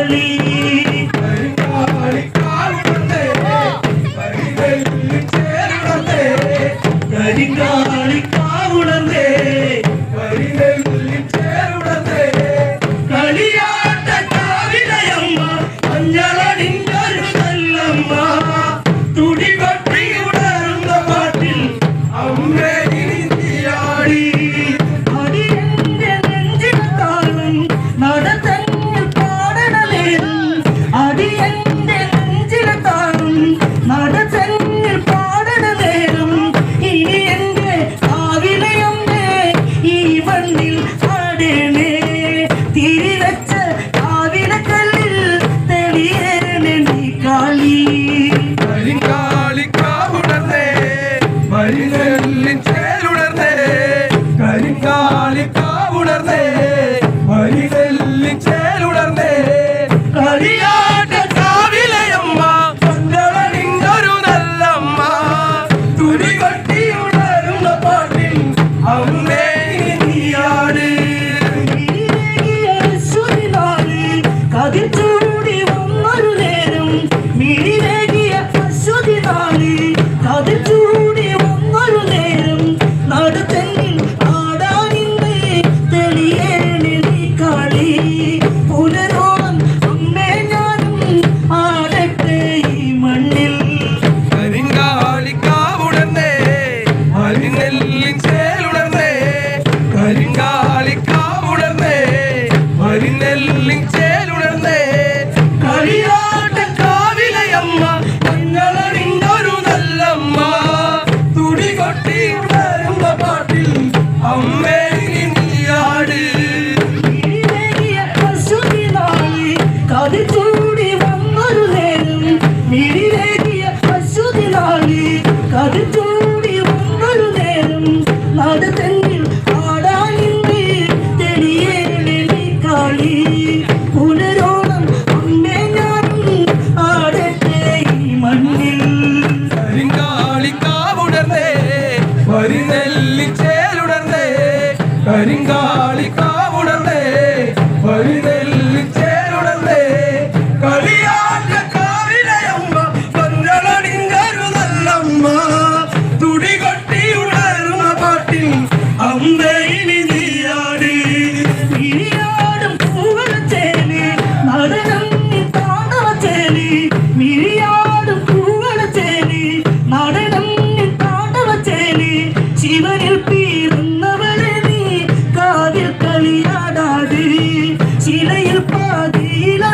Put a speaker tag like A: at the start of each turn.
A: കാളി കരിങ്കാളി കാവുണർന്നേ കളിയാട്ട കാവിലയമ്മ മഞ്ഞളണിഞ്ഞൊരു നല്ലമ്മ തുടികൊട്ടി ഉണരുന്ന പാട്ടിൽ അമ്മേ നീയാടി അടിയന്റെ നെഞ്ചിലത്താളം നടത്തന്നിൽ പാടണലേറും അടിയന്റെ നെഞ്ചിലത്താളം നടത്തന്നിൽ പാടണലേറും ഇനി എന്റെ കാവിലയമ്മേ ഈ മണ്ണിൽ ആടേണേ തിരിവെച്ച കാവിലക്കല്ലിൽ തെളിയേണേ നീ കാളി
B: കരിങ്കാളിക്കാവുണർന്നേ മരിനെല്ലിൻ ചേലുണർന്നേ കരിങ്കാളിക്കാവുണർന്നേ മരിനെല്ലിൻ ചേലുണർന്നേ കളിയാട്ട കാവിലയമ്മ മഞ്ഞളണിഞ്ഞൊരു നല്ലമ്മ തുടികൊട്ടി ഉണരുന്ന പാട്ടിൽ അമ്മേ നീയാട്
A: കതിച്ചൂടി വന്നൊരു നേരം മിഴിവേകിയ അശ്വതി നാളി കതിച്ചൂടി വന്നൊരു നേരം നടുത്തെന്നിൽ ആടാനിന്ന് തെളിയേണി നീ കളി പുനരോളം അമ്മേ ഞാനും ആടട്ടെ ഈ മണ്ണിൽ
B: കരിങ്കാളിക്കാവുണർന്നേ മരിനെല്ലിൻ ചേലുണർന്നേ കരിങ്കാളിക്കാവുണർന്നേ മരിനെല്ലിൻ ചേലുണർന്നേ കളിയാട്ട കാവിലയമ്മ മഞ്ഞളണിഞ്ഞൊരു നല്ലമ്മ തുടികൊട്ടി ഉണരുന്ന പാട്ടിൽ അമ്മേ നീയാട്
A: മിഴിവേകിയ അശ്വതി നാളി കതിച്ചു